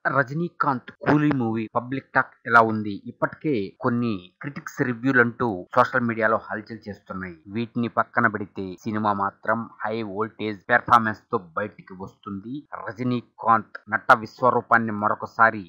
రజనీకాంత్ 'కూలీ' movie public talk ఎలా ఉంది? ఇప్పటికే కొన్ని క్రిటిక్స్ రివ్యూలంటూ సోషల్ మీడియాలో హల్చల్ చేస్తున్నాయి. వీటిని పక్కన పెడితే సినిమా మాత్రం హై వోల్టేజ్ పెర్ఫార్మెన్స్ తో బయటికి వస్తుంది. రజనీకాంత్ నట విశ్వరూపాన్ని మరొకసారి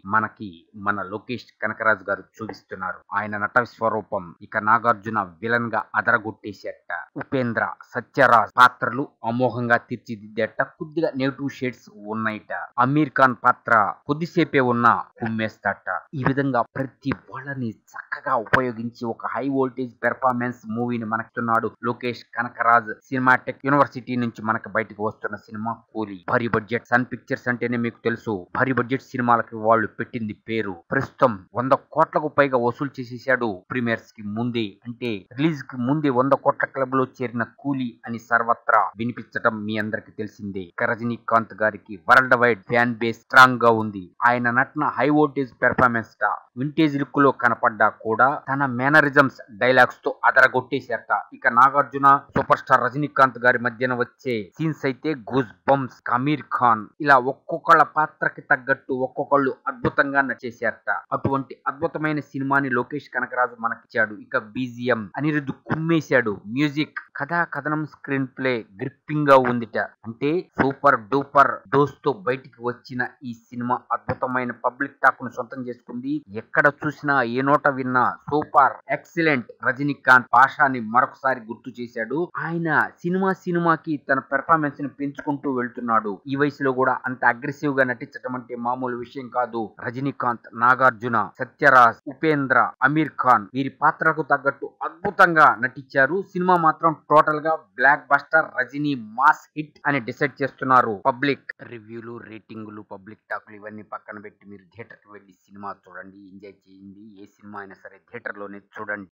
మన లోకేష్ కనకరాజు గారు చూపిస్తున్నారు. ఆయన నట విశ్వరూపం ఇక నాగార్జున విలన్ గా అదరగొట్టేసేట. ఉపేంద్ర, సత్యరాజ్ పాత్రలు అమోఘంగా తీర్చిదిద్దేట. కొద్దిగా నెగిటివ్ షేడ్స్ ఉన్నాయిట. అమీర్ ఖాన్ పాత్ర కొద్దిసేపే ఉన్నా కుమ్మేస్తాట. ఈ విధంగా ప్రతి వాళ్ళని చక్కగా ఉపయోగించి ఒక హై వోల్టేజ్ పెర్ఫార్మెన్స్ మూవీని మనకిస్తున్నాడు లోకేష్ కనకరాజ్. సినిమాటెక్ యూనివర్సిటీ నుంచి మనకి బయటకు వస్తున్న సినిమా కూలీ. భారీ బడ్జెట్. సన్ పిక్చర్స్ అంటేనే మీకు తెలుసు, భారీ బడ్జెట్ సినిమాలకి వాళ్ళు పెట్టింది పేరు. ప్రస్తుతం 100 కోట్లకు పైగా వసూలు చేసేసాడు ప్రీమియర్స్ కి ముందే. అంటే రిలీజ్ కి ముందే 100 కోట్ల క్లబ్ లో చేరిన కూలీ అని సర్వత్రా వినిపించడం మీ అందరికి తెలిసిందే. ఇక రజనీకాంత్ గారికి world wide fan base strong గా ఉంది. ఆయన నటన హై వోల్టేజ్ పెర్ఫార్మెన్స్ ట. వింటేజ్ లుక్ లో కనపడ్డా కూడా తన మేనరిజమ్స్ డైలాగ్స్ తో అదరగొట్టేశారట. ఇక నాగార్జున, సూపర్ స్టార్ రజనీకాంత్ గారి మధ్యన వచ్చే సీన్స్ అయితే గూస్ బంప్స్. అమీర్ ఖాన్ ఇలా ఒక్కొక్కళ్ళ పాత్రకి తగ్గట్టు ఒక్కొక్కళ్ళు అద్భుతంగా నచ్చేశారట. అటువంటి అద్భుతమైన సినిమాని లోకేష్ కనకరాజు మనకిచ్చాడు. ఇక బీజిఎం అనిరుద్ధ్ కుమ్మేశాడు. మ్యూజిక్, కథా కథనం, స్క్రీన్ ప్లే గ్రిప్పింగ్ గా ఉందిట. అంటే సూపర్ డూపర్ డోస్ తో బయటికి వచ్చిన ఈ సినిమా అద్భుతమైన పబ్లిక్ టాక్ ను సొంతం చేసుకుంది. ఎక్కడ చూసినా ఏ నోట విన్నా సూపర్ ఎక్సలెంట్. రజనీకాంత్ పాషాని మరొకసారి గుర్తు చేశాడు. ఆయన సినిమాకి తన పెర్ఫార్మెన్స్ ని పెంచుకుంటూ వెళ్తున్నాడు. ఈ వయసులో కూడా అంత అగ్రెసివ్ గా నటించడం అంటే మామూలు విషయం కాదు. రజనీకాంత్, నాగార్జున, సత్యరాజ్, ఉపేంద్ర, అమీర్ ఖాన్ వీరి పాత్రకు తగ్గట్టు అద్భుతంగా నటించారు. సినిమా మాత్రం టోటల్ గా blockbuster, Rajini mass hit అని డిసైడ్ చేస్తున్నారు. పబ్లిక్ రివ్యూలు, రేటింగులు, పబ్లిక్ టాక్లు ఇవన్నీ పక్కన పెట్టి మీరు థియేటర్ కి వెళ్ళి సినిమా చూడండి, ఎంజాయ్ చేయండి. ఏ సినిమా అయినా సరే థియేటర్ లోనే చూడండి.